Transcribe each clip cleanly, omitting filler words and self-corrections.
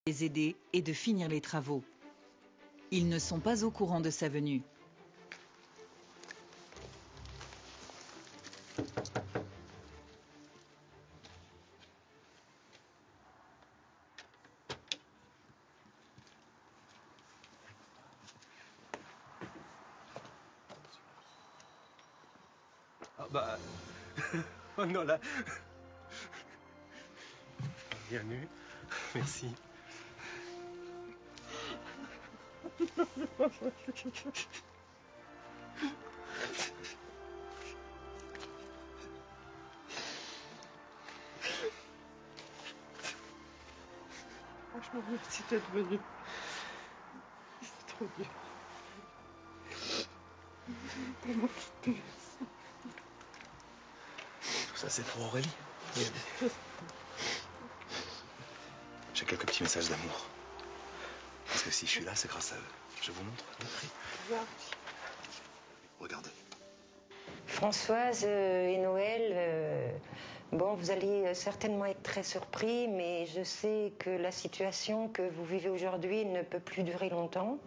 les aider et de finir les travaux. Ils ne sont pas au courant de sa venue. Ah bah... oh non là... Bienvenue. Merci. Franchement, merci d'être venu. C'est trop bien. Tellement tout ça c'est pour Aurélie. J'ai quelques petits messages d'amour. Parce que si je suis là, c'est grâce à eux. Je vous montre. Regardez. Françoise et Noël, bon, vous allez certainement être très surpris, mais je sais que la situation que vous vivez aujourd'hui ne peut plus durer longtemps.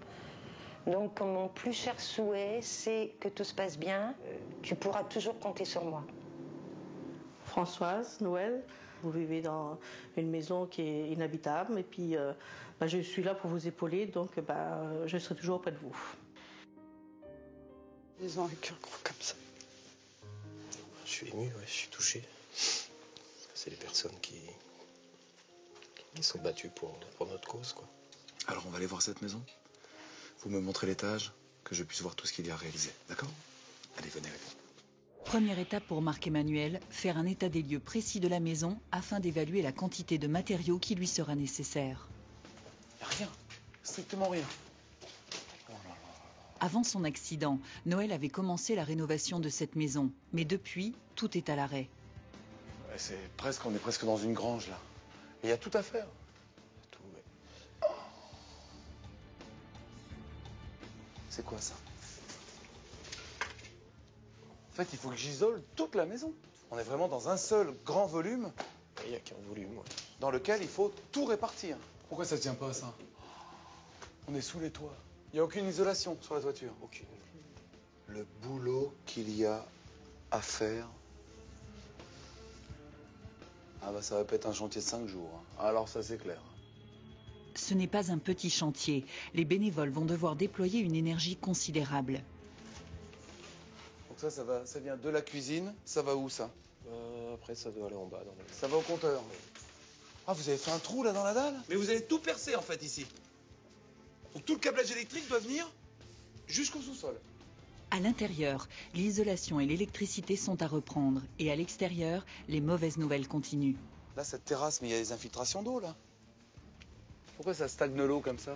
Donc, mon plus cher souhait, c'est que tout se passe bien. Tu pourras toujours compter sur moi. Françoise, Noël, vous vivez dans une maison qui est inhabitable et puis je suis là pour vous épauler, donc je serai toujours auprès de vous. Ils ont un cœur gros comme ça. Je suis ému, ouais, je suis touché. C'est les personnes qui sont battues pour notre cause, quoi. Alors on va aller voir cette maison. Vous me montrez l'étage, que je puisse voir tout ce qu'il y a à réaliser, d'accord? Allez, venez avec moi. Première étape pour Marc-Emmanuel, faire un état des lieux précis de la maison afin d'évaluer la quantité de matériaux qui lui sera nécessaire. Rien, strictement rien. Avant son accident, Noël avait commencé la rénovation de cette maison, mais depuis, tout est à l'arrêt. On est presque dans une grange là. Et il y a tout à faire. Tout, ouais. C'est quoi ça? En fait, il faut que j'isole toute la maison. On est vraiment dans un seul grand volume. Il n'y a qu'un volume, ouais. Dans lequel il faut tout répartir. Pourquoi ça tient pas, ça? On est sous les toits. Il n'y a aucune isolation sur la toiture. Aucune. Le boulot qu'il y a à faire. Ah bah ça va pas être un chantier de 5 jours. Hein. Alors ça c'est clair. Ce n'est pas un petit chantier. Les bénévoles vont devoir déployer une énergie considérable. Donc ça vient de la cuisine. Ça va où ça? Après ça doit aller en bas. Ça va au compteur. Ah, vous avez fait un trou là dans la dalle? Mais vous avez tout percé en fait ici. Donc tout le câblage électrique doit venir jusqu'au sous-sol. À l'intérieur, l'isolation et l'électricité sont à reprendre. Et à l'extérieur, les mauvaises nouvelles continuent. Là, cette terrasse, mais il y a des infiltrations d'eau là. Pourquoi ça stagne l'eau comme ça?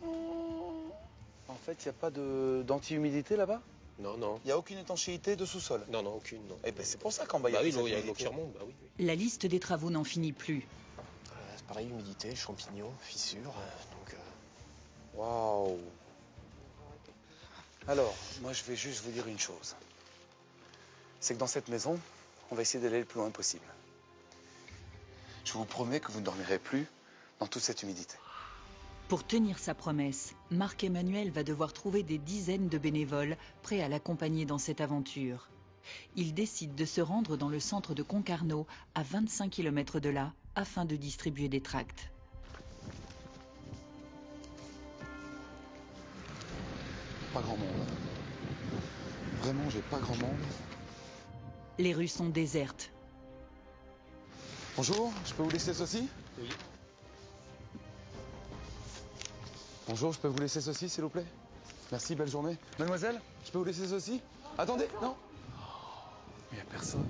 En fait, il n'y a pas d'anti-humidité là-bas? Non, non. Il n'y a aucune étanchéité de sous-sol? Non, non, aucune. Non. Eh ben c'est pour ça qu'en bas, il y a il y a de l'eau qui remonte, bah oui. La liste des travaux n'en finit plus. C'est pareil, humidité, champignons, fissures, Waouh! Alors, moi je vais juste vous dire une chose. C'est que dans cette maison, on va essayer d'aller le plus loin possible. Je vous promets que vous ne dormirez plus dans toute cette humidité. Pour tenir sa promesse, Marc-Emmanuel va devoir trouver des dizaines de bénévoles prêts à l'accompagner dans cette aventure. Il décide de se rendre dans le centre de Concarneau, à 25 km de là, afin de distribuer des tracts. Pas grand monde. Vraiment, j'ai pas grand monde. Les rues sont désertes. Bonjour, je peux vous laisser ceci? Oui. Bonjour, je peux vous laisser ceci, s'il vous plaît? Merci, belle journée. Mademoiselle, je peux vous laisser ceci? Attendez, non? Il n'y a personne.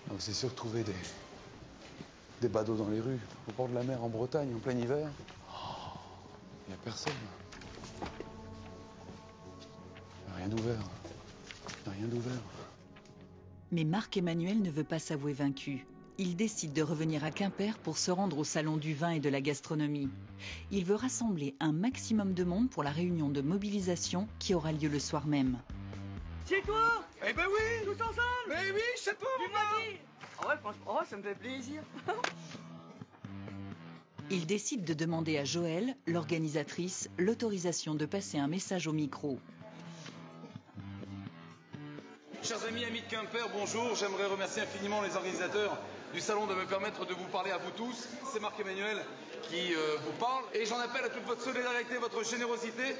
Donc c'est sûr de trouver des badauds dans les rues, au bord de la mer, en Bretagne, en plein hiver. Il n'y a personne. Rien d'ouvert. Rien d'ouvert. Mais Marc-Emmanuel ne veut pas s'avouer vaincu. Il décide de revenir à Quimper pour se rendre au salon du vin et de la gastronomie. Il veut rassembler un maximum de monde pour la réunion de mobilisation qui aura lieu le soir même. C'est toi? Eh ben oui! Tous ensemble? Mais oui, je sais pas, Tu m'as dit. Ah ouais, franchement, ça me fait plaisir. Il décide de demander à Joëlle, l'organisatrice, l'autorisation de passer un message au micro. Chers amis de Quimper, bonjour. J'aimerais remercier infiniment les organisateurs du salon de me permettre de vous parler à vous tous. C'est Marc-Emmanuel qui vous parle et j'en appelle à toute votre solidarité, votre générosité.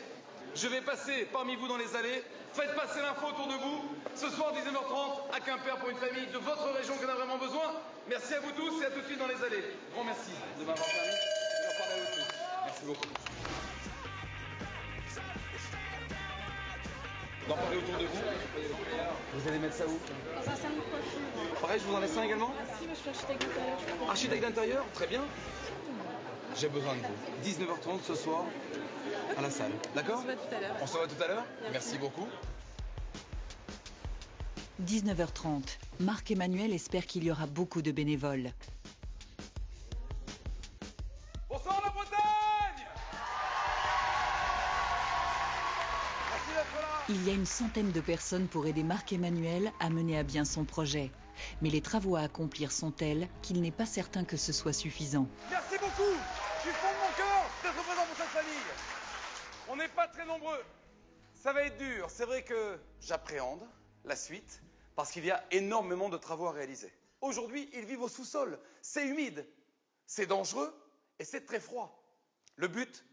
Je vais passer parmi vous dans les allées. Faites passer l'info autour de vous. Ce soir, 19h30, à Quimper, pour une famille de votre région qui en a vraiment besoin. Merci à vous tous et à tout de suite dans les allées. Grand merci de m'avoir permis de leur parler à vous tous. Merci beaucoup. D'en parler autour de vous. Vous allez mettre ça où? Dans un salon de coiffure. Pareil, je vous en laisse un également? Ah si, mais je suis architecte d'intérieur. Architecte d'intérieur? Très bien. J'ai besoin de vous. 19h30 ce soir, à la salle. D'accord? On se voit tout à l'heure. On se voit tout à l'heure? Merci beaucoup. 19h30, Marc-Emmanuel espère qu'il y aura beaucoup de bénévoles. Bonsoir la Bretagne! Merci d'être là. Il y a une centaine de personnes pour aider Marc-Emmanuel à mener à bien son projet. Mais les travaux à accomplir sont tels qu'il n'est pas certain que ce soit suffisant. Merci beaucoup du fond de mon cœur d'être présent pour cette famille. On n'est pas très nombreux. Ça va être dur. C'est vrai que j'appréhende la suite parce qu'il y a énormément de travaux à réaliser. Aujourd'hui, ils vivent au sous-sol. C'est humide, c'est dangereux et c'est très froid. Le but,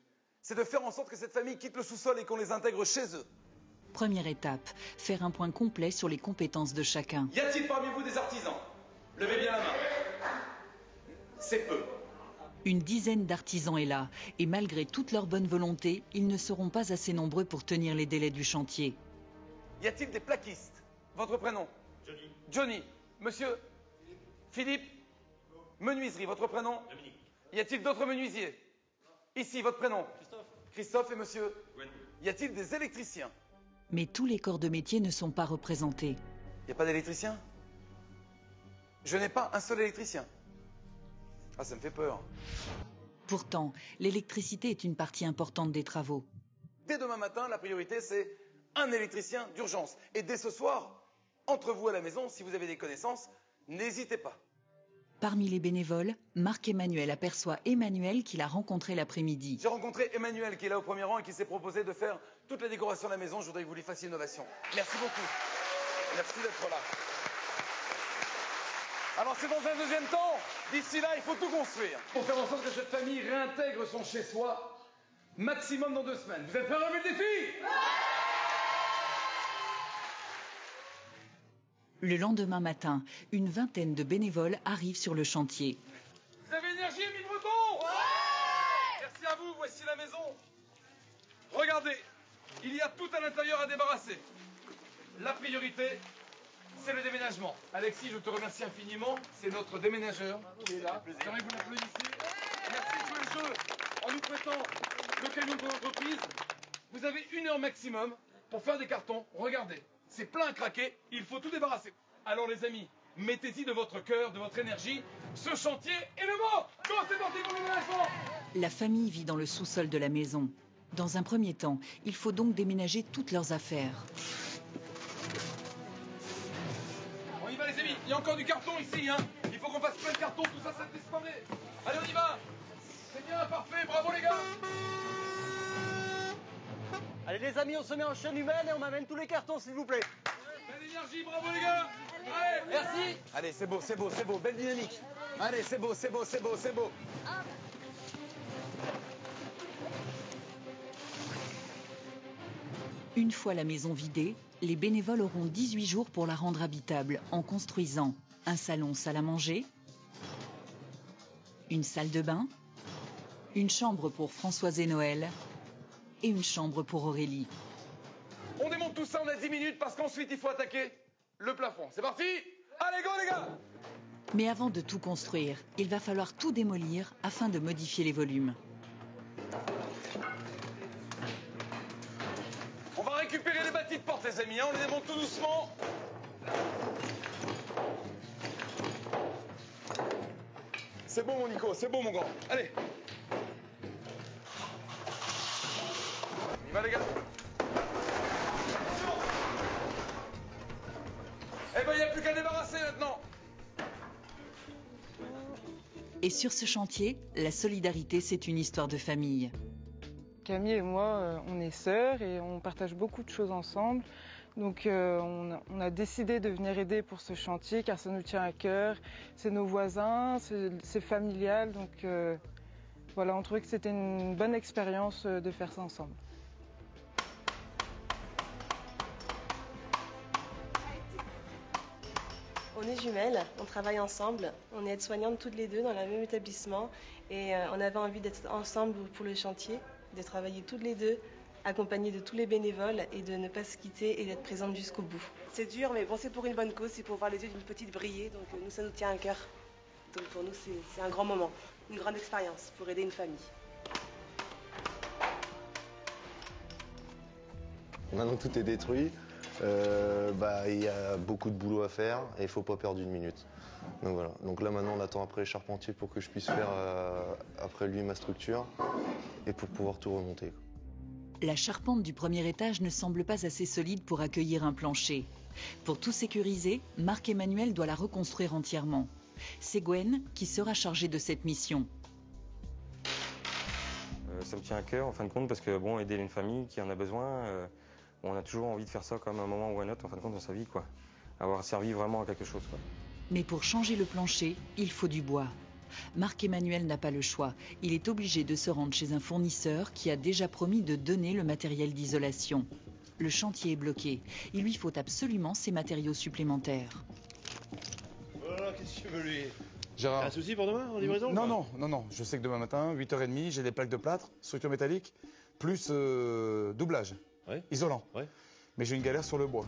c'est de faire en sorte que cette famille quitte le sous-sol et qu'on les intègre chez eux. Première étape, faire un point complet sur les compétences de chacun. Y a-t-il parmi vous des artisans? Levez bien la main. C'est peu. Une dizaine d'artisans est là, et malgré toute leur bonne volonté, ils ne seront pas assez nombreux pour tenir les délais du chantier. Y a-t-il des plaquistes? Votre prénom? Johnny. Johnny. Monsieur? Philippe? Menuiserie, votre prénom? Dominique. Y a-t-il d'autres menuisiers? Ici, votre prénom? Christophe. Christophe et monsieur? Gwen. Y a-t-il des électriciens? Mais tous les corps de métier ne sont pas représentés. Il n'y a pas d'électricien? Je n'ai pas un seul électricien. Ah, ça me fait peur. Pourtant, l'électricité est une partie importante des travaux. Dès demain matin, la priorité, c'est un électricien d'urgence. Et dès ce soir, entre vous à la maison, si vous avez des connaissances, n'hésitez pas. Parmi les bénévoles, Marc-Emmanuel aperçoit Emmanuel qu'il a rencontré l'après-midi. J'ai rencontré Emmanuel qui est là au premier rang et qui s'est proposé de faire toute la décoration de la maison. Je voudrais que vous lui fassiez une ovation. Merci beaucoup. Merci d'être là. Alors c'est dans un deuxième temps. D'ici là, il faut tout construire pour faire en sorte que cette famille réintègre son chez-soi maximum dans 2 semaines. Vous êtes prêts à relever le défi? Le lendemain matin, une vingtaine de bénévoles arrivent sur le chantier. Vous avez énergie, Émile Breton? Ouais! Merci à vous, voici la maison. Regardez, il y a tout à l'intérieur à débarrasser. La priorité, c'est le déménagement. Alexis, je te remercie infiniment. C'est notre déménageur qui est là. J'aimerais que vous l'applaudissiez. Merci de jouer le jeu en nous prêtant le camion de l'entreprise. Vous avez 1 heure maximum pour faire des cartons. Regardez, c'est plein à craquer. Il faut tout débarrasser. Alors les amis, mettez-y de votre cœur, de votre énergie. Ce chantier est le mot. Go, c'est parti pour le déménagement. La famille vit dans le sous-sol de la maison. Dans un premier temps, il faut donc déménager toutes leurs affaires. On y va les amis, il y a encore du carton ici, hein. Il faut qu'on fasse plein de cartons, tout ça, ça te disparaît. Allez, on y va. C'est bien, parfait, bravo les gars. Allez les amis, on se met en chaîne humaine et on m'amène tous les cartons s'il vous plaît. Belle énergie, bravo les gars. Allez, Merci. allez, c'est beau, c'est beau, c'est beau, belle dynamique. Allez, c'est beau, c'est beau, c'est beau, c'est beau. Une fois la maison vidée, les bénévoles auront 18 jours pour la rendre habitable en construisant un salon salle à manger, une salle de bain, une chambre pour Françoise et Noël et une chambre pour Aurélie. On démonte tout ça, on a 10 minutes parce qu'ensuite il faut attaquer le plafond. C'est parti. Allez, go les gars. Mais avant de tout construire, il va falloir tout démolir afin de modifier les volumes. On va récupérer les bâtis de porte les amis, hein. On les démonte tout doucement. C'est beau mon Nico, c'est beau mon grand. Allez. On y va les gars. Eh ben il n'y a plus qu'à débarrasser maintenant. Et sur ce chantier, la solidarité, c'est une histoire de famille. Camille et moi, on est sœurs et on partage beaucoup de choses ensemble. Donc on a décidé de venir aider pour ce chantier car ça nous tient à cœur. C'est nos voisins, c'est familial. Donc voilà, on trouvait que c'était une bonne expérience de faire ça ensemble. On est jumelles, on travaille ensemble, on est aides-soignantes toutes les deux dans le même établissement et on avait envie d'être ensemble pour le chantier, de travailler toutes les deux, accompagnées de tous les bénévoles et de ne pas se quitter et d'être présentes jusqu'au bout. C'est dur mais bon, c'est pour une bonne cause, c'est pour voir les yeux d'une petite briller, donc nous ça nous tient à cœur. Donc pour nous c'est un grand moment, une grande expérience pour aider une famille. Maintenant tout est détruit. Il y a beaucoup de boulot à faire et il ne faut pas perdre une minute. Donc voilà. Donc là maintenant on attend après les charpentiers pour que je puisse faire après lui ma structure et pour pouvoir tout remonter. La charpente du premier étage ne semble pas assez solide pour accueillir un plancher. Pour tout sécuriser, Marc-Emmanuel doit la reconstruire entièrement. C'est Gwen qui sera chargée de cette mission. Ça me tient à cœur en fin de compte parce que bon, aider une famille qui en a besoin, on a toujours envie de faire ça comme un moment ou un autre en fin de compte dans sa vie, quoi. Avoir servi vraiment à quelque chose, quoi. Mais pour changer le plancher, il faut du bois. Marc-Emmanuel n'a pas le choix. Il est obligé de se rendre chez un fournisseur qui a déjà promis de donner le matériel d'isolation. Le chantier est bloqué. Il lui faut absolument ces matériaux supplémentaires. Voilà, qu'est-ce que tu veux lui? Gérard. Un souci pour demain en livraison? Non. Je sais que demain matin, 8h30, j'ai des plaques de plâtre, structure métallique, plus doublage, isolant. Ouais. Mais j'ai une galère sur le bois.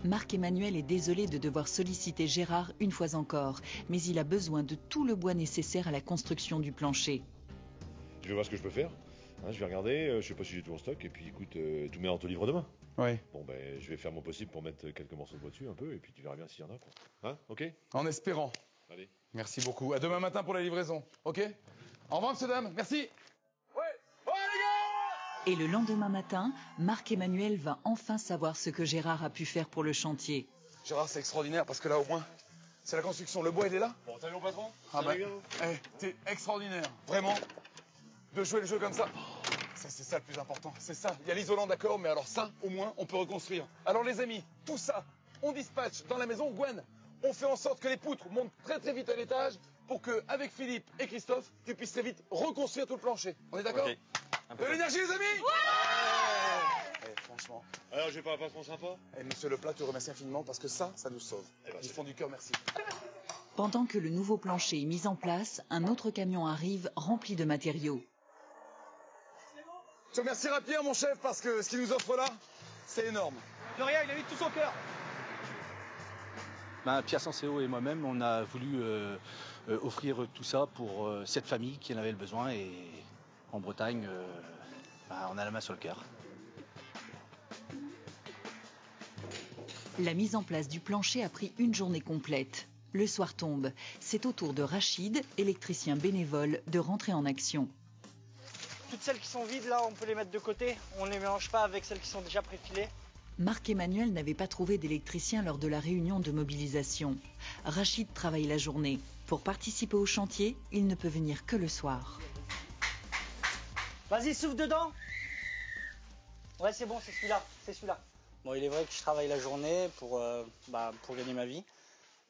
Marc-Emmanuel est désolé de devoir solliciter Gérard une fois encore, mais il a besoin de tout le bois nécessaire à la construction du plancher. Je vais voir ce que je peux faire. Je vais regarder, je sais pas si j'ai tout en stock, et puis écoute, tout met en te livre demain. Oui. Bon je vais faire mon possible pour mettre quelques morceaux de bois dessus un peu, et puis tu verras bien s'il y en a, quoi. Hein, ok? En espérant. Allez. Merci beaucoup. À demain matin pour la livraison. Ok? Au revoir, monsieur, dame. Merci. Et le lendemain matin, Marc-Emmanuel va enfin savoir ce que Gérard a pu faire pour le chantier. Gérard, c'est extraordinaire parce que là, au moins, c'est la construction. Le bois, il est là. Bon, t'as vu mon patron? T'es extraordinaire. Vraiment. De jouer le jeu comme ça. C'est ça le plus important. C'est ça. Il y a l'isolant, d'accord, mais alors ça, au moins, on peut reconstruire. Alors, les amis, tout ça, on dispatche dans la maison. Gwen, on fait en sorte que les poutres montent très très vite à l'étage pour que, avec Philippe et Christophe, tu puisses très vite reconstruire tout le plancher. On est d'accord? Okay. De l'énergie, les amis! Ouais! Franchement. Alors, j'ai pas un patron sympa? Monsieur Leplat, te remercie infiniment parce que ça nous sauve. Du fond du cœur, merci. Pendant que le nouveau plancher est mis en place, un autre camion arrive rempli de matériaux. Je te remercierai Pierre, mon chef, parce que ce qu'il nous offre là, c'est énorme. De rien, il a mis tout son cœur. Pierre Sanseo et moi-même, on a voulu offrir tout ça pour cette famille qui en avait le besoin et en Bretagne, on a la main sur le cœur. La mise en place du plancher a pris une journée complète. Le soir tombe. C'est au tour de Rachid, électricien bénévole, de rentrer en action. Toutes celles qui sont vides, là, on peut les mettre de côté. On ne les mélange pas avec celles qui sont déjà préfilées. Marc-Emmanuel n'avait pas trouvé d'électricien lors de la réunion de mobilisation. Rachid travaille la journée. Pour participer au chantier, il ne peut venir que le soir. Vas-y, souffle dedans. Ouais, c'est bon, c'est celui-là. Bon, il est vrai que je travaille la journée pour gagner ma vie.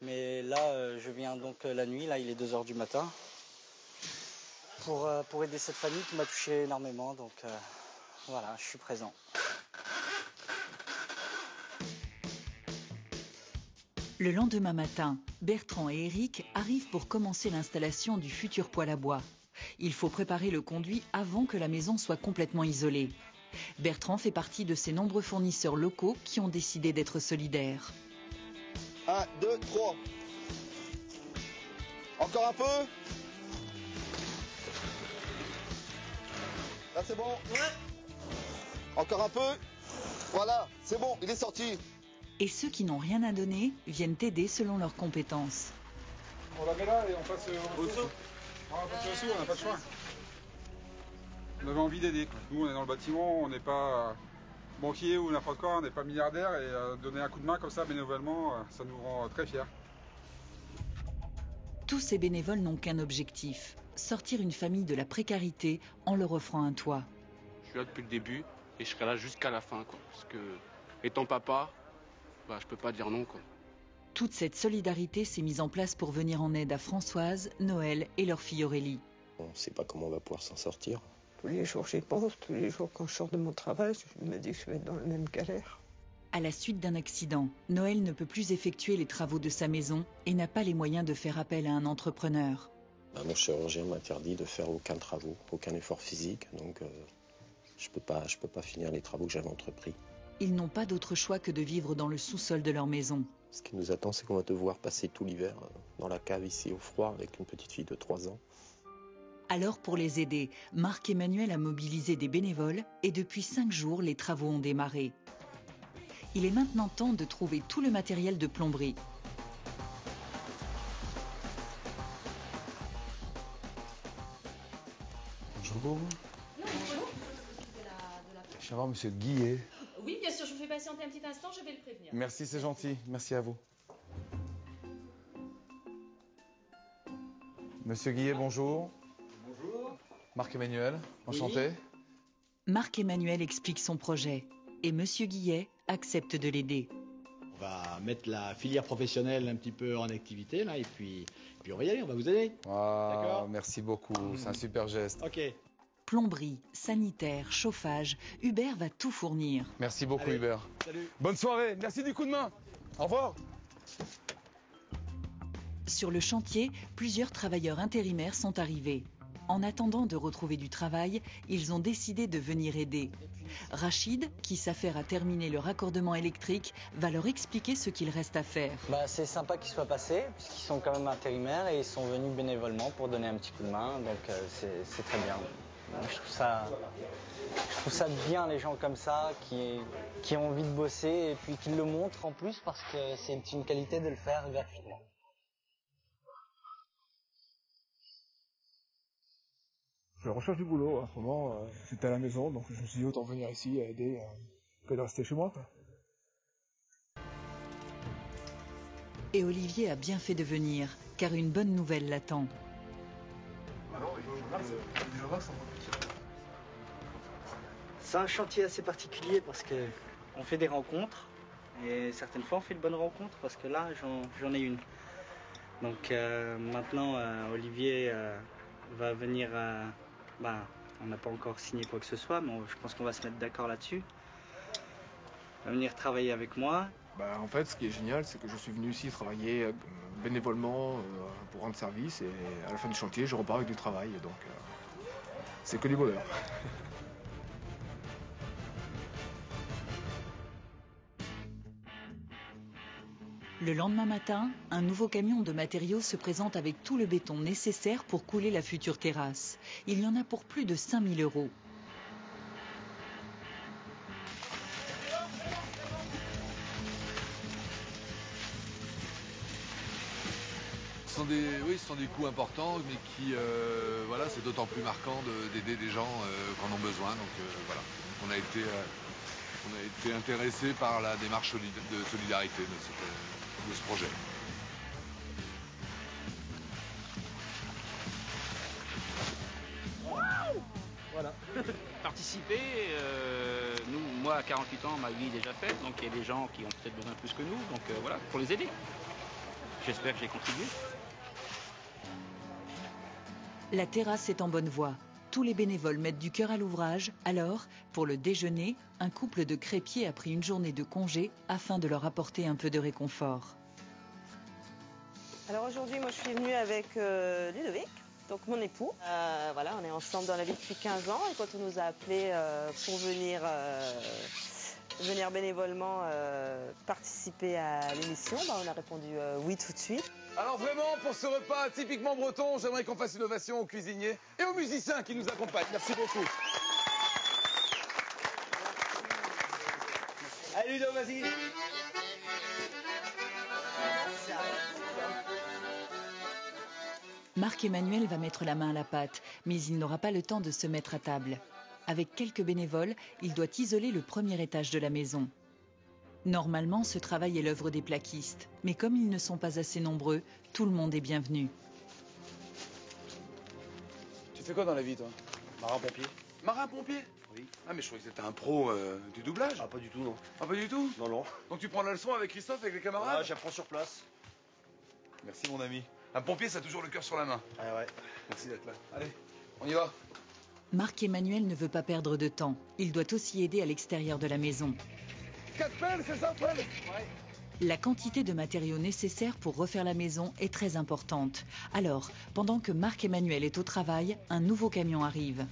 Mais là, je viens donc la nuit, là, il est 2h du matin. Pour aider cette famille qui m'a touché énormément. Donc voilà, je suis présent. Le lendemain matin, Bertrand et Eric arrivent pour commencer l'installation du futur poêle à bois. Il faut préparer le conduit avant que la maison soit complètement isolée. Bertrand fait partie de ces nombreux fournisseurs locaux qui ont décidé d'être solidaires. 1, 2, 3. Encore un peu. Là c'est bon. Ouais. Encore un peu. Voilà, c'est bon, il est sorti. Et ceux qui n'ont rien à donner viennent aider selon leurs compétences. On la met là et on passe au dessous. On va passer au-dessous, on n'a pas de choix. On avait envie d'aider. Nous, on est dans le bâtiment, on n'est pas banquier ou n'importe quoi, on n'est pas milliardaire et donner un coup de main comme ça bénévolement, ça nous rend très fiers. Tous ces bénévoles n'ont qu'un objectif, sortir une famille de la précarité en leur offrant un toit. Je suis là depuis le début et je serai là jusqu'à la fin, quoi. Parce que, étant papa, bah, je peux pas dire non, quoi. Toute cette solidarité s'est mise en place pour venir en aide à Françoise, Noël et leur fille Aurélie. On ne sait pas comment on va pouvoir s'en sortir. Tous les jours j'y pense, tous les jours quand je sors de mon travail, je me dis que je vais être dans la même galère. À la suite d'un accident, Noël ne peut plus effectuer les travaux de sa maison et n'a pas les moyens de faire appel à un entrepreneur. Mon chirurgien m'interdit de faire aucun travaux, aucun effort physique, donc je peux pas finir les travaux que j'avais entrepris. Ils n'ont pas d'autre choix que de vivre dans le sous-sol de leur maison. Ce qui nous attend, c'est qu'on va devoir passer tout l'hiver dans la cave ici au froid avec une petite fille de 3 ans. Alors pour les aider, Marc-Emmanuel a mobilisé des bénévoles et depuis 5 jours, les travaux ont démarré. Il est maintenant temps de trouver tout le matériel de plomberie. Bonjour. Je vais voir monsieur Guillet. Oui, bien sûr, je vous fais patienter un petit instant, je vais le prévenir. Merci, c'est gentil. Merci à vous. Monsieur Guillet, bonjour. Bonjour. Marc-Emmanuel, enchanté. Marc-Emmanuel explique son projet et monsieur Guillet accepte de l'aider. On va mettre la filière professionnelle un petit peu en activité, là, et puis on va y aller, on va vous aider. Ah, D'accord. merci beaucoup, c'est un super geste. Ok. Plomberie, sanitaire, chauffage, Hubert va tout fournir. Merci beaucoup, Allez. Hubert. Salut. Bonne soirée, merci du coup de main. Au revoir. Sur le chantier, plusieurs travailleurs intérimaires sont arrivés. En attendant de retrouver du travail, ils ont décidé de venir aider. Rachid, qui s'affaire à terminer le raccordement électrique, va leur expliquer ce qu'il reste à faire. C'est sympa qu'ils soient passés, puisqu'ils sont quand même intérimaires et ils sont venus bénévolement pour donner un petit coup de main, donc c'est très bien. Je trouve ça bien, les gens comme ça, qui ont envie de bosser et puis qui le montrent en plus, parce que c'est une qualité de le faire gratuitement. Je recherche du boulot, en ce moment, j'étais à la maison, donc je me suis dit autant venir ici à aider que de rester chez moi, quoi. Et Olivier a bien fait de venir, car une bonne nouvelle l'attend. C'est un chantier assez particulier parce que on fait des rencontres et certaines fois on fait de bonnes rencontres parce que là j'en ai une. Donc maintenant Olivier va venir, on n'a pas encore signé quoi que ce soit, mais je pense qu'on va se mettre d'accord là-dessus. Il va venir travailler avec moi. En fait, ce qui est génial, c'est que je suis venu ici travailler bénévolement pour rendre service et à la fin du chantier, je repars avec du travail, donc c'est que du bonheur. Le lendemain matin, un nouveau camion de matériaux se présente avec tout le béton nécessaire pour couler la future terrasse. Il y en a pour plus de 5 000 €. Ce sont des coûts importants, mais qui, voilà, c'est d'autant plus marquant d'aider des gens qui en ont besoin. Donc voilà, on a été intéressé par la démarche de solidarité de ce projet. Voilà. Participer, moi à 48 ans, ma vie est déjà faite, donc il y a des gens qui ont peut-être besoin plus que nous, donc voilà, pour les aider. J'espère que j'ai contribué. La terrasse est en bonne voie. Tous les bénévoles mettent du cœur à l'ouvrage. Alors, pour le déjeuner, un couple de crépiers a pris une journée de congé afin de leur apporter un peu de réconfort. Alors aujourd'hui, moi je suis venue avec Ludovic, donc mon époux. Voilà, on est ensemble dans la vie depuis 15 ans et quand on nous a appelés pour venir bénévolement participer à l'émission, on a répondu oui tout de suite. Alors vraiment, pour ce repas typiquement breton, j'aimerais qu'on fasse une ovation aux cuisiniers et aux musiciens qui nous accompagnent. Merci beaucoup. Allez Ludo, vas-y. Marc-Emmanuel va mettre la main à la pâte, mais il n'aura pas le temps de se mettre à table. Avec quelques bénévoles, il doit isoler le premier étage de la maison. Normalement, ce travail est l'œuvre des plaquistes, mais comme ils ne sont pas assez nombreux, tout le monde est bienvenu. fais quoi dans la vie, toi? Marin-pompier. Marin-pompier? Oui. Ah, mais je croyais que c'était un pro du doublage. Ah, pas du tout, non. Ah, pas du tout? Non, non. Donc tu prends la leçon avec Christophe, avec les camarades? Ah, j'apprends sur place. Merci, mon ami. Un pompier, ça a toujours le cœur sur la main. Ah ouais. Merci d'être là. Allez, on y va. Marc-Emmanuel ne veut pas perdre de temps. Il doit aussi aider à l'extérieur de la maison. 4 pelles, c'est ça, pelles? Ouais. La quantité de matériaux nécessaires pour refaire la maison est très importante. Alors, pendant que Marc-Emmanuel est au travail, un nouveau camion arrive.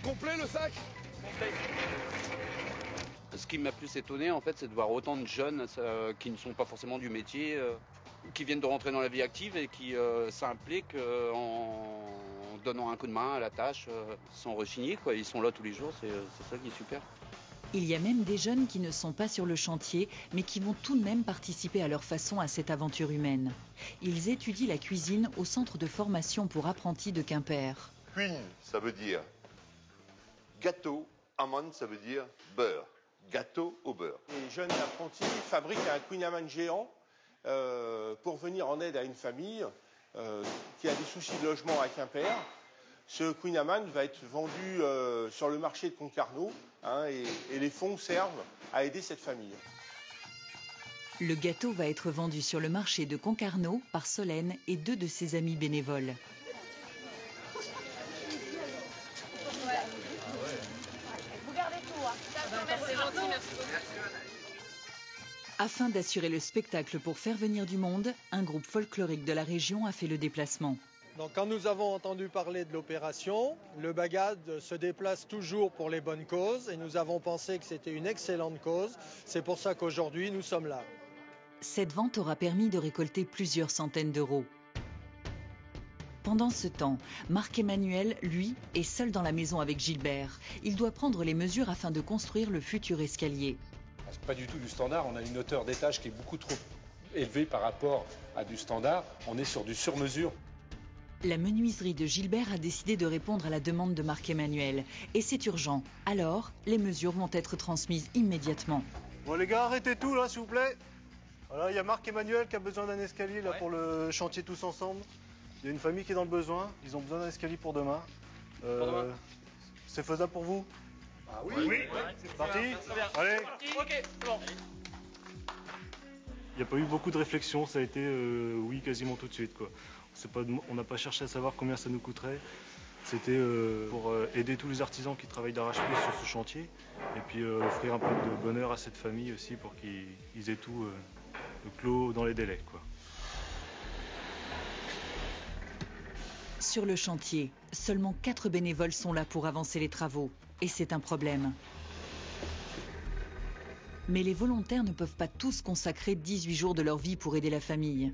Complet le sac? Complet. Ce qui m'a plus étonné, en fait, c'est de voir autant de jeunes qui ne sont pas forcément du métier, qui viennent de rentrer dans la vie active et qui s'impliquent en donnant un coup de main à la tâche, sans rechigner, quoi. Ils sont là tous les jours, c'est ça qui est super. Il y a même des jeunes qui ne sont pas sur le chantier, mais qui vont tout de même participer à leur façon à cette aventure humaine. Ils étudient la cuisine au centre de formation pour apprentis de Quimper. Queen, ça veut dire gâteau. Amande, ça veut dire beurre. Gâteau au beurre. Les jeunes apprentis fabriquent un Queen Amman géant pour venir en aide à une famille qui a des soucis de logement à Quimper. Ce Queen Amman va être vendu sur le marché de Concarneau, hein, et les fonds servent à aider cette famille. Le gâteau va être vendu sur le marché de Concarneau par Solène et 2 de ses amis bénévoles. Vous gardez tout, hein. Merci, gentil, merci beaucoup. Afin d'assurer le spectacle pour faire venir du monde, un groupe folklorique de la région a fait le déplacement. Donc, quand nous avons entendu parler de l'opération, le Bagad se déplace toujours pour les bonnes causes et nous avons pensé que c'était une excellente cause. C'est pour ça qu'aujourd'hui, nous sommes là. Cette vente aura permis de récolter plusieurs centaines d'euros. Pendant ce temps, Marc-Emmanuel, lui, est seul dans la maison avec Gilbert. Il doit prendre les mesures afin de construire le futur escalier. C'est pas du tout du standard, on a une hauteur d'étage qui est beaucoup trop élevée par rapport à du standard. On est sur du sur-mesure. La menuiserie de Gilbert a décidé de répondre à la demande de Marc-Emmanuel. Et c'est urgent. Alors, les mesures vont être transmises immédiatement. Bon les gars, arrêtez tout là, s'il vous plaît. Voilà, il y a Marc-Emmanuel qui a besoin d'un escalier là pour le chantier tous ensemble. Il y a une famille qui est dans le besoin. Ils ont besoin d'un escalier pour demain. C'est faisable pour vous? Ah oui. C'est parti. Allez. Ok, c'est bon. Il n'y a pas eu beaucoup de réflexion, ça a été oui quasiment tout de suite, quoi. On n'a pas cherché à savoir combien ça nous coûterait. C'était pour aider tous les artisans qui travaillent d'arrache-pied sur ce chantier et puis offrir un peu de bonheur à cette famille aussi pour qu'ils aient tout clos dans les délais, quoi. Sur le chantier, seulement 4 bénévoles sont là pour avancer les travaux. Et c'est un problème. Mais les volontaires ne peuvent pas tous consacrer 18 jours de leur vie pour aider la famille.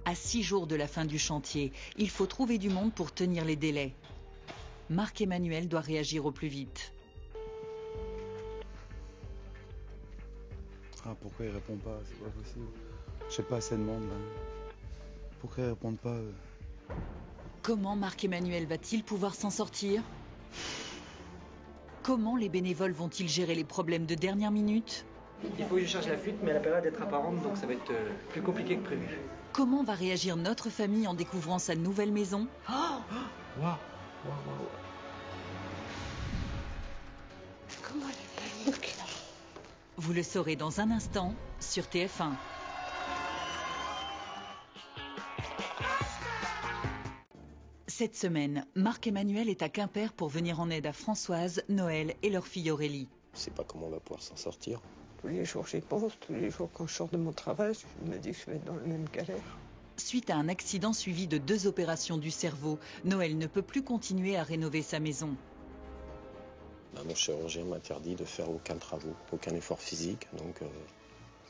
À 6 jours de la fin du chantier, il faut trouver du monde pour tenir les délais. Marc-Emmanuel doit réagir au plus vite. Ah, pourquoi il répond pas? C'est pas possible. Je sais pas assez de monde là. Pourquoi ils répondent pas? Comment Marc-Emmanuel va-t-il pouvoir s'en sortir? Comment les bénévoles vont-ils gérer les problèmes de dernière minute? Il faut que je cherche la fuite, mais elle a pas l'air d'être apparente, donc ça va être plus compliqué que prévu. Comment va réagir notre famille en découvrant sa nouvelle maison? Vous le saurez dans un instant sur TF1. Cette semaine, Marc-Emmanuel est à Quimper pour venir en aide à Françoise, Noël et leur fille Aurélie. Je sais pas comment on va pouvoir s'en sortir. Tous les jours j'y pense, tous les jours quand je sors de mon travail, je me dis que je vais être dans la même galère. Suite à un accident suivi de 2 opérations du cerveau, Noël ne peut plus continuer à rénover sa maison. Mon chirurgien m'interdit de faire aucun travaux, aucun effort physique, donc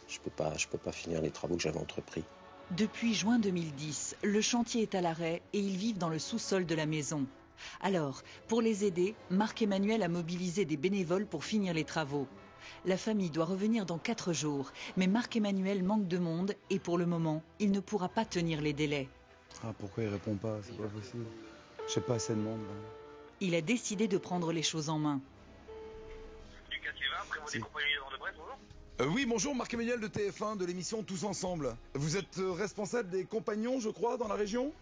je peux pas finir les travaux que j'avais entrepris. Depuis juin 2010, le chantier est à l'arrêt et ils vivent dans le sous-sol de la maison. Alors, pour les aider, Marc-Emmanuel a mobilisé des bénévoles pour finir les travaux. La famille doit revenir dans 4 jours, mais Marc-Emmanuel manque de monde et pour le moment, il ne pourra pas tenir les délais. Ah, pourquoi il répond pas? C'est pas possible. Je sais pas assez de monde là. Il a décidé de prendre les choses en main. Oui, bonjour, Marc-Emmanuel de TF1, de l'émission Tous Ensemble. Vous êtes responsable des compagnons, je crois, dans la région?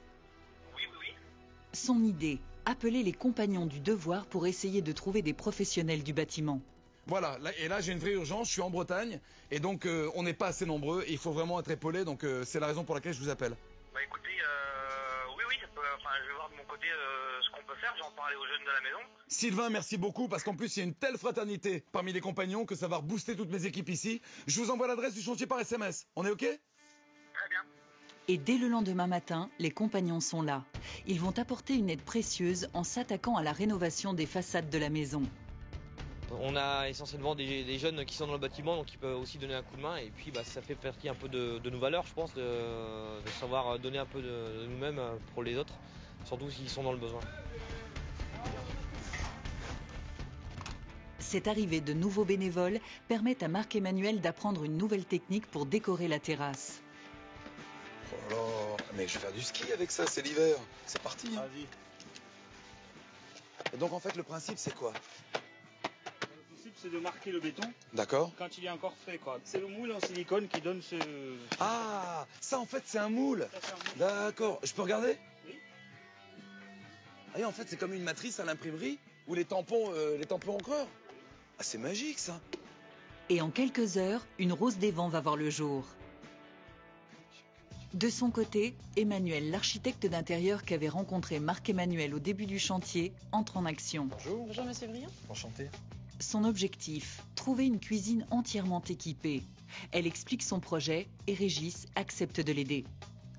Son idée, appeler les compagnons du devoir pour essayer de trouver des professionnels du bâtiment. Voilà, et là j'ai une vraie urgence, je suis en Bretagne, et donc on n'est pas assez nombreux, et il faut vraiment être épaulé, donc c'est la raison pour laquelle je vous appelle. Bah écoutez, oui, je vais voir de mon côté ce qu'on peut faire, j'en parler aux jeunes de la maison. Sylvain, merci beaucoup, parce qu'en plus il y a une telle fraternité parmi les compagnons que ça va rebooster toutes mes équipes ici. Je vous envoie l'adresse du chantier par SMS, on est OK? Très bien. Et dès le lendemain matin, les compagnons sont là. Ils vont apporter une aide précieuse en s'attaquant à la rénovation des façades de la maison. On a essentiellement des jeunes qui sont dans le bâtiment, donc qui peuvent aussi donner un coup de main. Et puis ça fait partie un peu de nos valeurs, je pense, de savoir donner un peu de nous-mêmes pour les autres, surtout s'ils sont dans le besoin. Cette arrivée de nouveaux bénévoles permet à Marc-Emmanuel d'apprendre une nouvelle technique pour décorer la terrasse. Oh là là, mais je vais faire du ski avec ça, c'est l'hiver. C'est parti. Vas-y. Et donc en fait le principe c'est quoi? Le principe c'est de marquer le béton. D'accord. Quand il est encore frais quoi. C'est le moule en silicone qui donne ce... Ah, ça en fait c'est un moule. D'accord, je peux regarder? Oui. Ah, et en fait c'est comme une matrice à l'imprimerie ou les tampons encreurs. Ah, c'est magique ça. Et en quelques heures, une rose des vents va voir le jour. De son côté, Emmanuel, l'architecte d'intérieur qu'avait rencontré Marc-Emmanuel au début du chantier, entre en action. Bonjour. Bonjour, monsieur Briand. Enchanté. Son objectif, trouver une cuisine entièrement équipée. Elle explique son projet et Régis accepte de l'aider.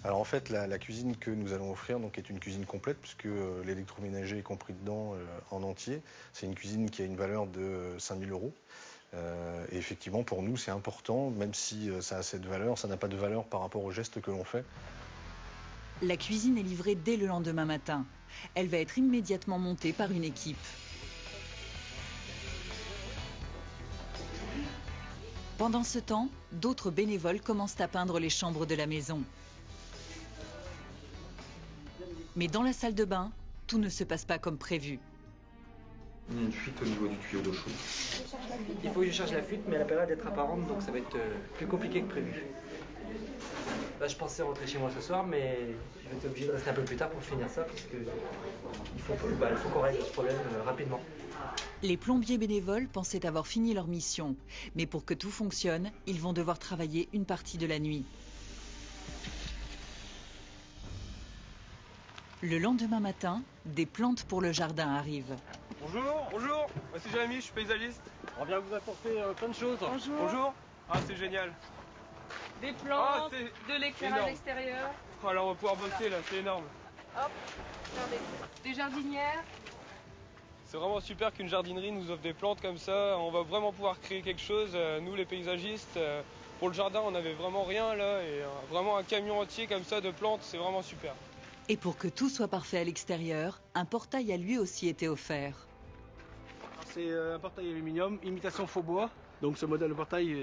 Alors en fait, la cuisine que nous allons offrir donc, est une cuisine complète puisque l'électroménager est compris dedans en entier. C'est une cuisine qui a une valeur de 5 000 €. Et effectivement, pour nous, c'est important, même si ça a cette valeur, ça n'a pas de valeur par rapport aux gestes que l'on fait. La cuisine est livrée dès le lendemain matin. Elle va être immédiatement montée par une équipe. Pendant ce temps, d'autres bénévoles commencent à peindre les chambres de la maison. Mais dans la salle de bain, tout ne se passe pas comme prévu. Il y a une fuite au niveau du tuyau d'eau chaude. Il faut que je cherche la fuite, mais elle a pas l'air d'être apparente, donc ça va être plus compliqué que prévu. Là, je pensais rentrer chez moi ce soir, mais je vais être obligé de rester un peu plus tard pour finir ça, parce que il faut qu'on règle ce problème rapidement. Les plombiers bénévoles pensaient avoir fini leur mission, mais pour que tout fonctionne, ils vont devoir travailler une partie de la nuit. Le lendemain matin, des plantes pour le jardin arrivent. Bonjour, voici Jérémy, je suis paysagiste. On vient vous apporter plein de choses. Bonjour. Ah, c'est génial. Des plantes, de l'éclairage extérieur. Oh, alors on va pouvoir bosser là, c'est énorme. Hop, regardez. Des jardinières. C'est vraiment super qu'une jardinerie nous offre des plantes comme ça. On va vraiment pouvoir créer quelque chose. Nous, les paysagistes, pour le jardin, on n'avait vraiment rien là. Et vraiment un camion entier comme ça de plantes, c'est vraiment super. Et pour que tout soit parfait à l'extérieur, un portail a lui aussi été offert. C'est un portail aluminium, imitation faux bois. Donc ce modèle de portail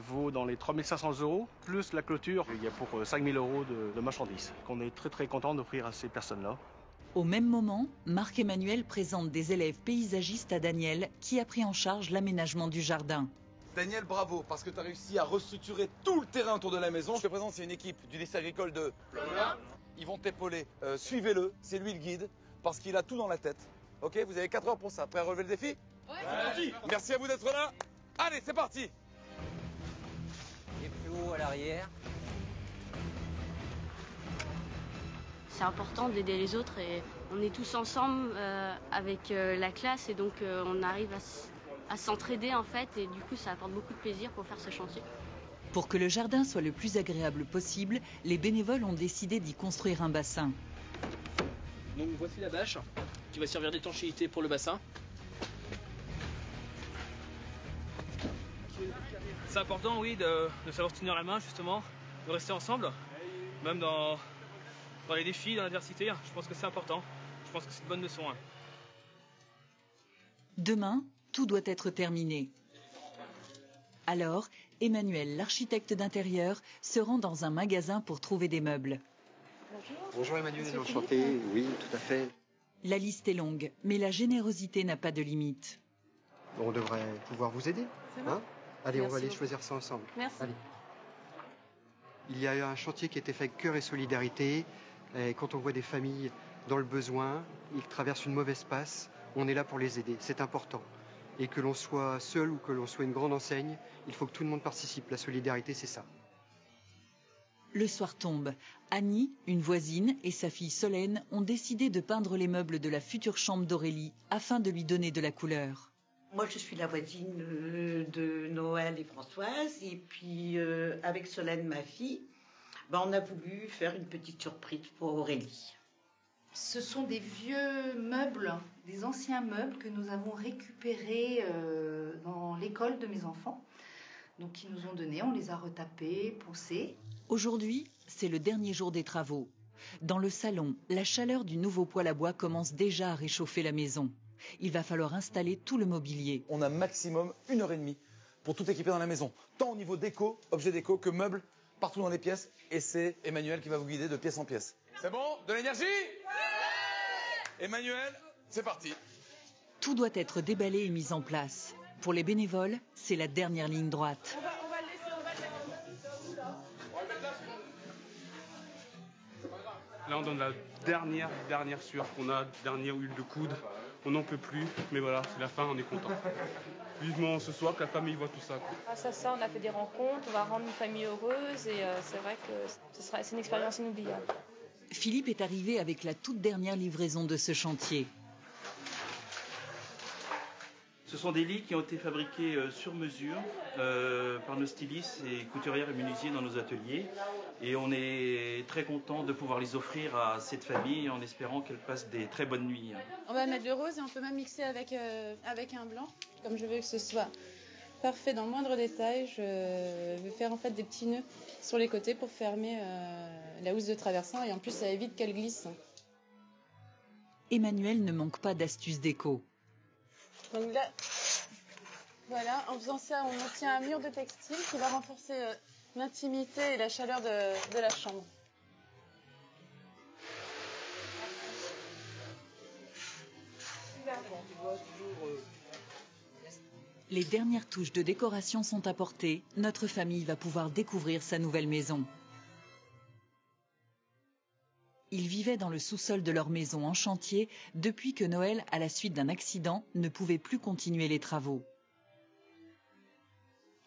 vaut dans les 3 500 €, plus la clôture, il y a pour 5 000 € de marchandises, qu'on est très content d'offrir à ces personnes-là. Au même moment, Marc-Emmanuel présente des élèves paysagistes à Daniel, qui a pris en charge l'aménagement du jardin. Daniel, bravo, parce que tu as réussi à restructurer tout le terrain autour de la maison. Je te présente, c'est une équipe du lycée agricole de... Ils vont t'épauler. Suivez-le, c'est lui le guide, parce qu'il a tout dans la tête. Ok, vous avez 4 heures pour ça. Prêt à relever le défi? Ouais. Merci à vous d'être là. Allez, c'est parti. Et plus haut à l'arrière. C'est important d'aider les autres et on est tous ensemble avec la classe et donc on arrive à s'entraider en fait et du coup ça apporte beaucoup de plaisir pour faire ce chantier. Pour que le jardin soit le plus agréable possible, les bénévoles ont décidé d'y construire un bassin. Donc voici la bâche qui va servir d'étanchéité pour le bassin. C'est important, oui, de savoir tenir la main justement, de rester ensemble, même dans les défis, dans l'adversité. Je pense que c'est important. Je pense que c'est une bonne leçon. Demain, tout doit être terminé. Alors, Emmanuel, l'architecte d'intérieur, se rend dans un magasin pour trouver des meubles. Bonjour Emmanuel, enchanté. Oui, tout à fait. La liste est longue, mais la générosité n'a pas de limite. On devrait pouvoir vous aider, hein? Allez, Merci on va aller beaucoup. choisir ça ensemble. Merci. Allez. Il y a eu un chantier qui a été fait avec cœur et solidarité. Et quand on voit des familles dans le besoin, ils traversent une mauvaise passe, on est là pour les aider. C'est important. Et que l'on soit seul ou que l'on soit une grande enseigne, il faut que tout le monde participe. La solidarité, c'est ça. Le soir tombe. Annie, une voisine, et sa fille Solène ont décidé de peindre les meubles de la future chambre d'Aurélie afin de lui donner de la couleur. Moi, je suis la voisine de Noël et Françoise. Et puis, avec Solène, ma fille, on a voulu faire une petite surprise pour Aurélie. Ce sont des vieux meubles, des anciens meubles que nous avons récupérés dans l'école de mes enfants. Donc, ils nous ont donnés, on les a retapés, poussés. Aujourd'hui, c'est le dernier jour des travaux. Dans le salon, la chaleur du nouveau poêle à bois commence déjà à réchauffer la maison. Il va falloir installer tout le mobilier. On a maximum 1h30 pour tout équiper dans la maison. Tant au niveau déco, objets déco, que meubles, partout dans les pièces. Et c'est Emmanuel qui va vous guider de pièce en pièce. C'est bon? De l'énergie? Emmanuel, c'est parti. Tout doit être déballé et mis en place. Pour les bénévoles, c'est la dernière ligne droite. Là, on donne la dernière sueur qu'on a, dernière huile de coude. On n'en peut plus, mais voilà, c'est la fin, on est content. Vivement ce soir que la famille voit tout ça. Grâce à ça, on a fait des rencontres, on va rendre une famille heureuse et c'est vrai que c'est une expérience inoubliable. Philippe est arrivé avec la toute dernière livraison de ce chantier. Ce sont des lits qui ont été fabriqués sur mesure par nos stylistes et couturières et menuisiers dans nos ateliers. Et on est très content de pouvoir les offrir à cette famille en espérant qu'elle passe des très bonnes nuits. On va mettre le rose et on peut même mixer avec un blanc. Comme je veux que ce soit parfait dans le moindre détail, je vais faire en fait des petits nœuds sur les côtés pour fermer la housse de traversin et en plus ça évite qu'elle glisse. Emmanuel ne manque pas d'astuces déco. Donc là, voilà, en faisant ça, on obtient un mur de textile qui va renforcer l'intimité et la chaleur de la chambre. Les dernières touches de décoration sont apportées. Notre famille va pouvoir découvrir sa nouvelle maison. Ils vivaient dans le sous-sol de leur maison en chantier depuis que Noël, à la suite d'un accident, ne pouvait plus continuer les travaux.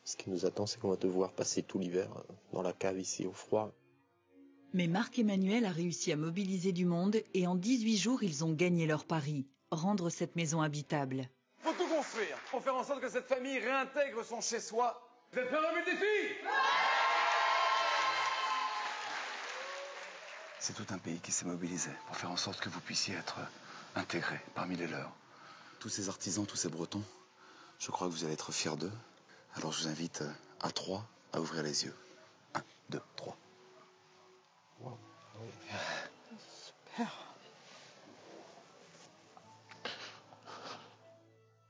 Ce qui nous attend, c'est qu'on va devoir passer tout l'hiver dans la cave ici au froid. Mais Marc-Emmanuel a réussi à mobiliser du monde et en 18 jours, ils ont gagné leur pari, rendre cette maison habitable. Faut tout construire pour faire en sorte que cette famille réintègre son chez-soi. Vous êtes prêts à relever le défi? C'est tout un pays qui s'est mobilisé pour faire en sorte que vous puissiez être intégrés parmi les leurs. Tous ces artisans, tous ces Bretons, je crois que vous allez être fiers d'eux. Alors je vous invite à 3 à ouvrir les yeux. 1, 2, 3. Wow. Super.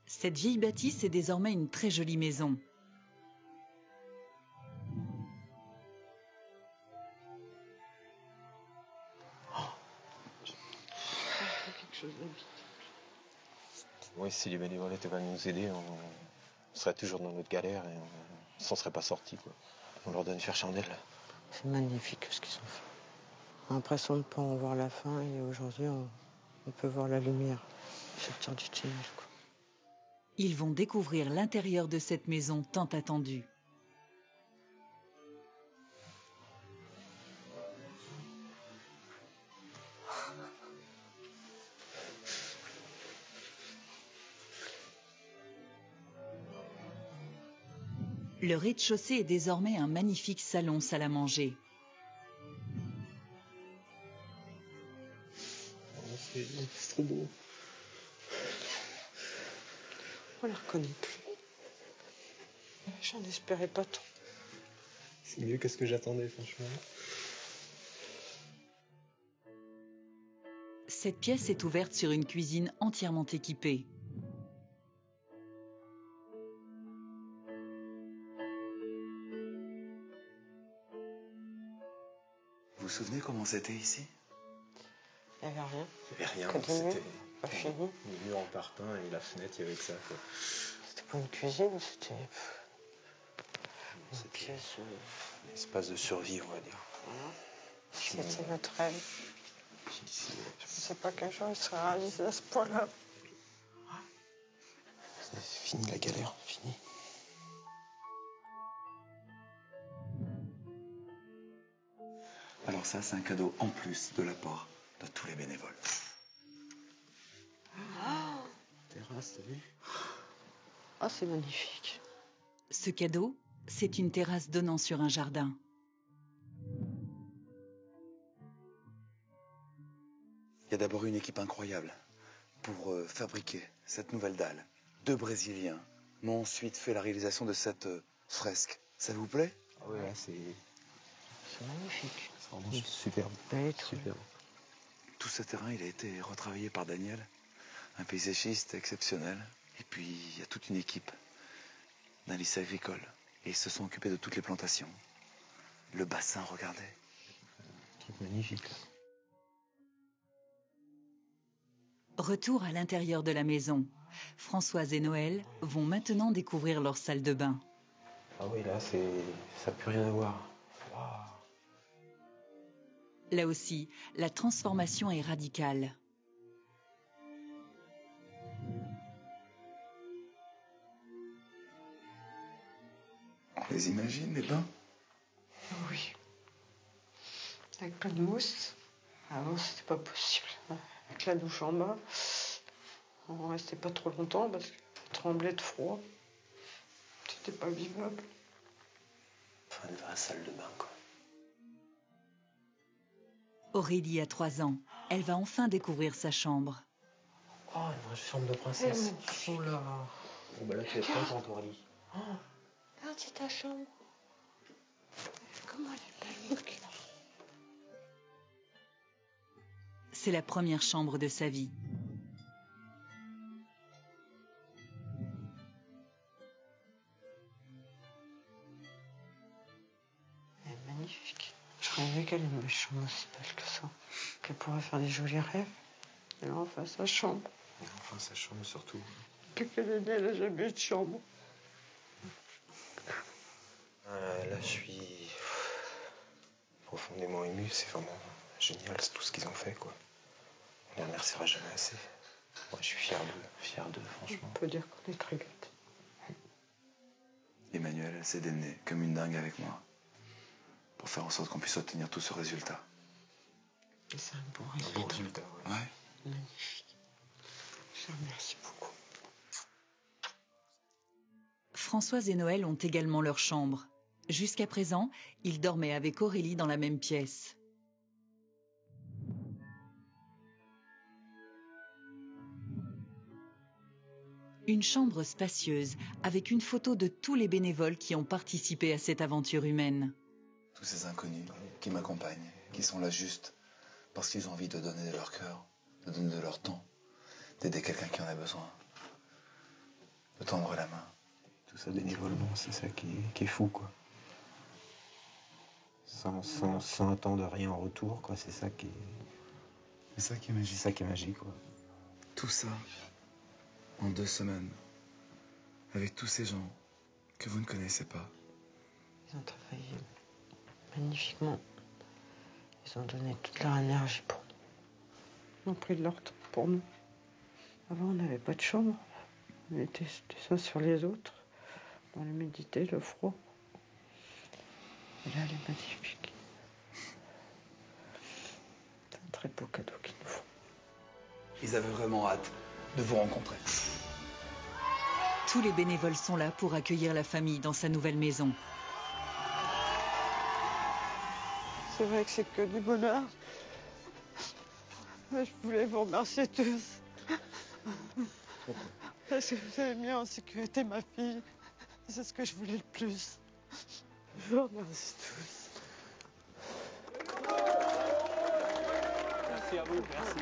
Cette vieille bâtisse est désormais une très jolie maison. Oui, si les bénévoles étaient venus nous aider, on serait toujours dans notre galère et on s'en serait pas sortis, quoi. On leur donne une chandelle. C'est magnifique ce qu'ils ont fait. On a l'impression de ne pas en voir la fin et aujourd'hui on peut voir la lumière sortir du tunnel, quoi. Ils vont découvrir l'intérieur de cette maison tant attendue. Le rez-de-chaussée est désormais un magnifique salon salle à manger. C'est trop beau. On la reconnaît plus. J'en espérais pas tant. C'est mieux que ce que j'attendais, franchement. Cette pièce est ouverte sur une cuisine entièrement équipée. Vous vous souvenez comment c'était ici? Il n'y avait rien. Il n'y avait rien, c'était le mur en parpaing et la fenêtre, il y avait que ça, quoi. C'était pas une cuisine, c'était... C'était un espace de survie, on va dire. C'était notre rêve. Je ne pensais pas qu'un jour il serait réalisé à ce point-là. C'est fini la galère, fini. Alors ça, c'est un cadeau en plus de la part de tous les bénévoles. Terrasse, t'as vu? Ah, c'est magnifique. Ce cadeau, c'est une terrasse donnant sur un jardin. Il y a d'abord une équipe incroyable pour fabriquer cette nouvelle dalle. 2 Brésiliens m'ont ensuite fait la réalisation de cette fresque. Ça vous plaît? Ah oui, là, c'est magnifique. C'est vraiment superbe. Superbe. Tout ce terrain, il a été retravaillé par Daniel, un paysagiste exceptionnel. Et puis, il y a toute une équipe d'un lycée agricole. Et ils se sont occupés de toutes les plantations. Le bassin, regardez. Un truc magnifique, là. Retour à l'intérieur de la maison. Françoise et Noël vont maintenant découvrir leur salle de bain. Ah oui, là, ça n'a plus rien à voir. Wow. Là aussi, la transformation est radicale. On les imagine, les bains? Oui. Avec plein de mousse. Avant, c'était pas possible. Avec la douche en bas, on restait pas trop longtemps parce qu'on tremblait de froid. C'était pas vivable. Enfin, une vraie salle de bain, quoi. Aurélie a 3 ans. Elle va enfin découvrir sa chambre. Oh, une vraie chambre de princesse. Oh là. Bon, bah là, tu es contente, Aurélie. Oh. Regarde, c'est ta chambre. Comment elle est belle. C'est la première chambre de sa vie. Elle est magnifique. Je rêvais qu'elle ait une chambre aussi belle que ça. Qu'elle pourrait faire des jolis rêves. Et enfin sa chambre. Et enfin sa chambre surtout. Depuis qu'elle est née, elle n'a jamais eu de chambre. Là, je suis profondément ému. C'est vraiment génial, c'est tout ce qu'ils ont fait, quoi. On les remerciera jamais assez. Moi, je suis fier d'eux, franchement. On peut dire qu'on est très gâtés. Emmanuelle, elle s'est démenée comme une dingue avec moi pour faire en sorte qu'on puisse obtenir tout ce résultat. Et c'est un beau résultat. Un beau résultat, ouais. Magnifique. Je remercie beaucoup. Françoise et Noël ont également leur chambre. Jusqu'à présent, ils dormaient avec Aurélie dans la même pièce. Une chambre spacieuse, avec une photo de tous les bénévoles qui ont participé à cette aventure humaine. Tous ces inconnus qui m'accompagnent, qui sont là juste parce qu'ils ont envie de donner de leur cœur, de donner de leur temps, d'aider quelqu'un qui en a besoin, de tendre la main. Tout ça bénévolement, c'est ça qui est fou, quoi. Sans attendre rien en retour, quoi. C'est ça qui est... C'est ça qui est magique. C'est ça qui est magique, quoi. Tout ça en 2 semaines, avec tous ces gens que vous ne connaissez pas. Ils ont travaillé magnifiquement. Ils ont donné toute leur énergie pour nous. Ils ont pris de leur temps pour nous. Avant, on n'avait pas de chambre. On était les uns sur les autres, dans l'humidité, le froid. Et là, elle est magnifique. C'est un très beau cadeau qu'ils nous font. Ils avaient vraiment hâte de vous rencontrer. Tous les bénévoles sont là pour accueillir la famille dans sa nouvelle maison. C'est vrai que c'est que du bonheur. Je voulais vous remercier tous. Parce que vous avez mis en sécurité ma fille. C'est ce que je voulais le plus. Je vous remercie tous. Merci à vous, merci.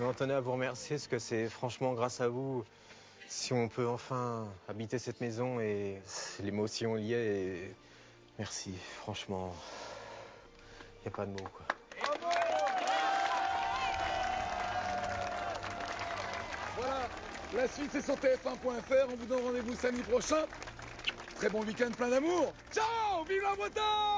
On tenait à vous remercier parce que c'est franchement grâce à vous si on peut enfin habiter cette maison et l'émotion liée. Et... Merci, franchement, il n'y a pas de mots, quoi. Voilà, la suite c'est sur TF1.fr. On vous donne rendez-vous samedi prochain. très bon week-end plein d'amour. Ciao, vive la Bretagne!